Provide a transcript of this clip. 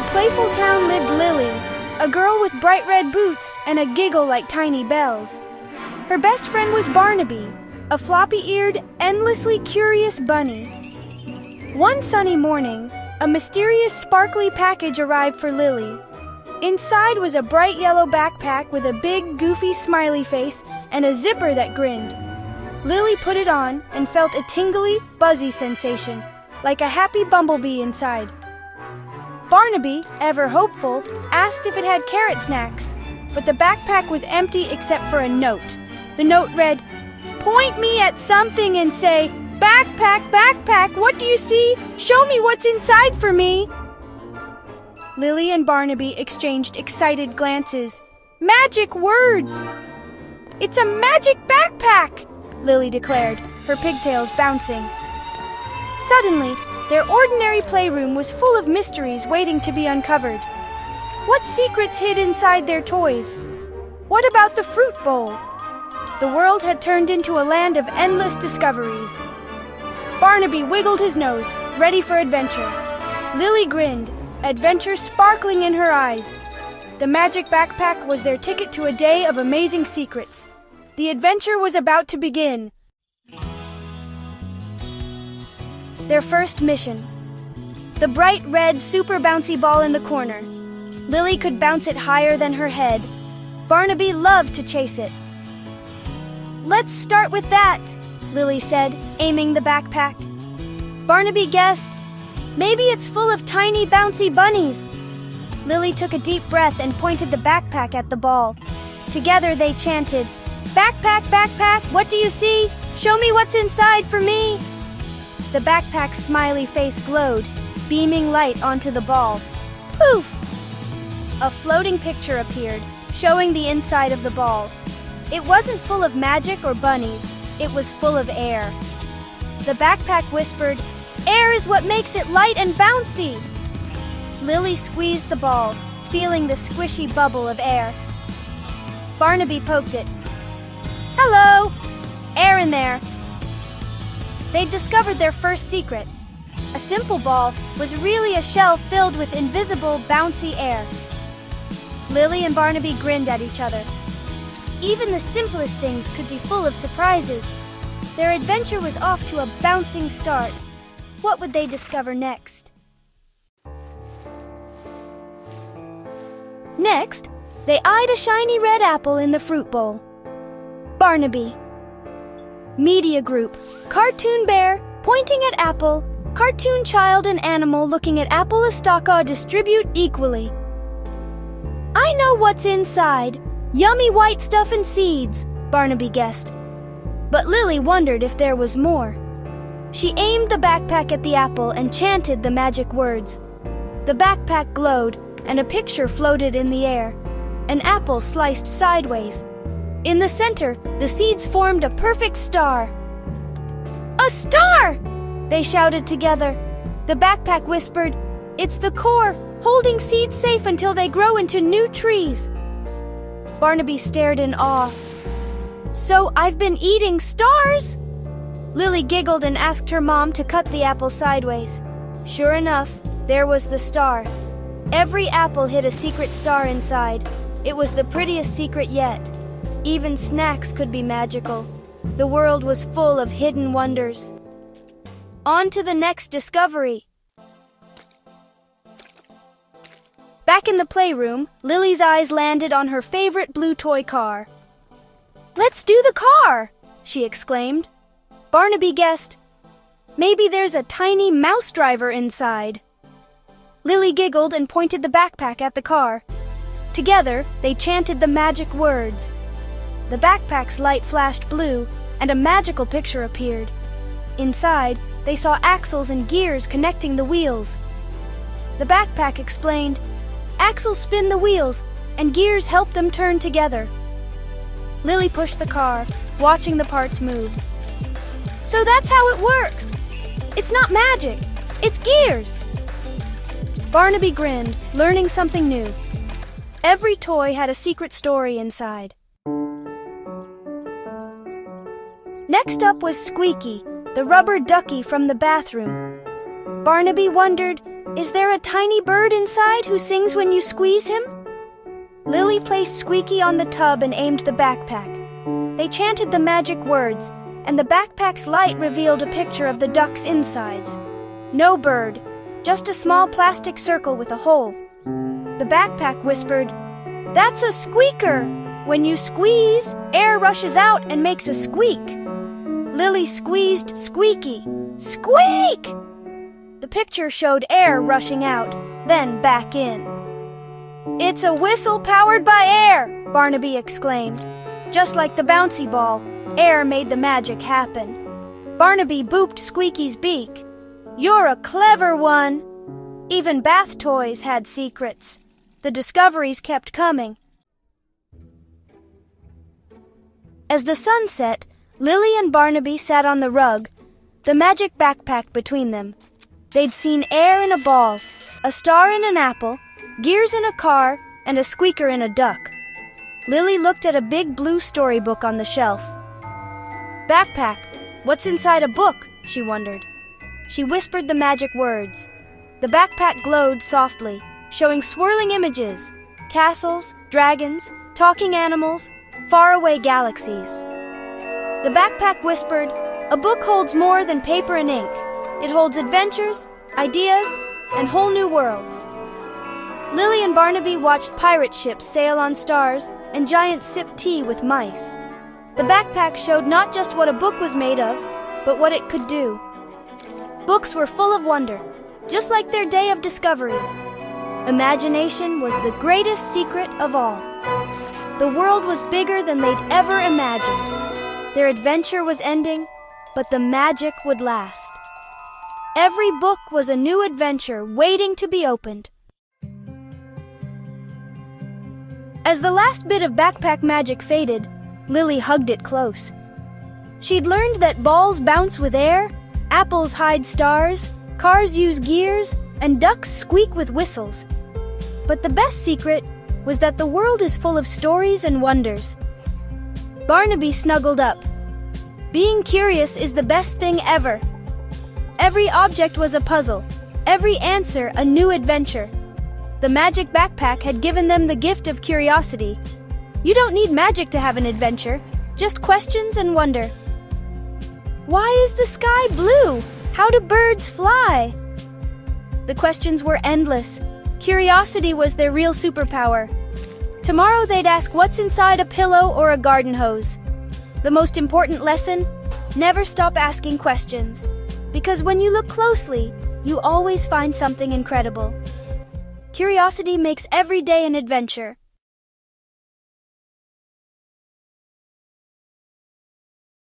a playful town lived Lily, a girl with bright red boots and a giggle like tiny bells. Her best friend was Barnaby, a floppy-eared, endlessly curious bunny. One sunny morning, a mysterious sparkly package arrived for Lily. Inside was a bright yellow backpack with a big, goofy smiley face and a zipper that grinned. Lily put it on and felt a tingly, buzzy sensation, like a happy bumblebee inside. Barnaby, ever hopeful, asked if it had carrot snacks, but the backpack was empty except for a note. The note read, "Point me at something and say, 'Backpack, backpack, what do you see? Show me what's inside for me.'" Lily and Barnaby exchanged excited glances. Magic words! "It's a magic backpack!" Lily declared, her pigtails bouncing. Suddenly, their ordinary playroom was full of mysteries waiting to be uncovered. What secrets hid inside their toys? What about the fruit bowl? The world had turned into a land of endless discoveries. Barnaby wiggled his nose, ready for adventure. Lily grinned, adventure sparkling in her eyes. The magic backpack was their ticket to a day of amazing secrets. The adventure was about to begin. Their first mission. The bright red super bouncy ball in the corner. Lily could bounce it higher than her head. Barnaby loved to chase it. "Let's start with that," Lily said, aiming the backpack. Barnaby guessed, "Maybe it's full of tiny bouncy bunnies." Lily took a deep breath and pointed the backpack at the ball. Together they chanted, "Backpack, backpack, what do you see? Show me what's inside for me." The backpack's smiley face glowed, beaming light onto the ball. Poof! A floating picture appeared, showing the inside of the ball. It wasn't full of magic or bunnies, it was full of air. The backpack whispered, "Air is what makes it light and bouncy." Lily squeezed the ball, feeling the squishy bubble of air. Barnaby poked it. "Hello! Air in there." They'd discovered their first secret. A simple ball was really a shell filled with invisible, bouncy air. Lily and Barnaby grinned at each other. Even the simplest things could be full of surprises. Their adventure was off to a bouncing start. What would they discover next? Next, they eyed a shiny red apple in the fruit bowl. Barnaby. Media group, cartoon bear, pointing at apple, cartoon child and animal looking at apple estaca distribute equally. "I know what's inside. Yummy white stuff and seeds," Barnaby guessed. But Lily wondered if there was more. She aimed the backpack at the apple and chanted the magic words. The backpack glowed, and a picture floated in the air. An apple sliced sideways. In the center, the seeds formed a perfect star. "A star!" they shouted together. The backpack whispered, "It's the core, holding seeds safe until they grow into new trees." Barnaby stared in awe. "So I've been eating stars?" Lily giggled and asked her mom to cut the apple sideways. Sure enough, there was the star. Every apple hid a secret star inside. It was the prettiest secret yet. Even snacks could be magical. The world was full of hidden wonders. On to the next discovery. Back in the playroom, Lily's eyes landed on her favorite blue toy car. "Let's do the car!" she exclaimed. Barnaby guessed, "Maybe there's a tiny mouse driver inside." Lily giggled and pointed the backpack at the car. Together, they chanted the magic words. The backpack's light flashed blue, and a magical picture appeared. Inside, they saw axles and gears connecting the wheels. The backpack explained, "Axles spin the wheels, and gears help them turn together." Lily pushed the car, watching the parts move. "So that's how it works! It's not magic, it's gears!" Barnaby grinned, learning something new. Every toy had a secret story inside. Next up was Squeaky, the rubber ducky from the bathroom. Barnaby wondered, Is there a tiny bird inside who sings when you squeeze him? Lily placed Squeaky on the tub and aimed the backpack. They chanted the magic words, and the backpack's light revealed a picture of the duck's insides. No bird, just a small plastic circle with a hole. The backpack whispered, "That's a squeaker! When you squeeze, air rushes out and makes a squeak." Lily squeezed Squeaky. Squeak! The picture showed air rushing out, then back in. "It's a whistle powered by air!" Barnaby exclaimed. Just like the bouncy ball, air made the magic happen. Barnaby booped Squeaky's beak. "You're a clever one!" Even bath toys had secrets. The discoveries kept coming. As the sun set, Lily and Barnaby sat on the rug, the magic backpack between them. They'd seen air in a ball, a star in an apple, gears in a car, and a squeaker in a duck. Lily looked at a big blue storybook on the shelf. "Backpack, what's inside a book?" she wondered. She whispered the magic words. The backpack glowed softly, showing swirling images, castles, dragons, talking animals, faraway galaxies. The backpack whispered, "A book holds more than paper and ink. It holds adventures, ideas, and whole new worlds." Lily and Barnaby watched pirate ships sail on stars and giants sip tea with mice. The backpack showed not just what a book was made of, but what it could do. Books were full of wonder, just like their day of discoveries. Imagination was the greatest secret of all. The world was bigger than they'd ever imagined. Their adventure was ending, but the magic would last. Every book was a new adventure waiting to be opened. As the last bit of backpack magic faded, Lily hugged it close. She'd learned that balls bounce with air, apples hide stars, cars use gears, and ducks squeak with whistles. But the best secret was that the world is full of stories and wonders. Barnaby snuggled up. Being curious is the best thing ever. Every object was a puzzle, every answer a new adventure. The magic backpack had given them the gift of curiosity. You don't need magic to have an adventure, just questions and wonder. Why is the sky blue? How do birds fly? The questions were endless. Curiosity was their real superpower. Tomorrow they'd ask what's inside a pillow or a garden hose. The most important lesson? Never stop asking questions. Because when you look closely, you always find something incredible. Curiosity makes every day an adventure.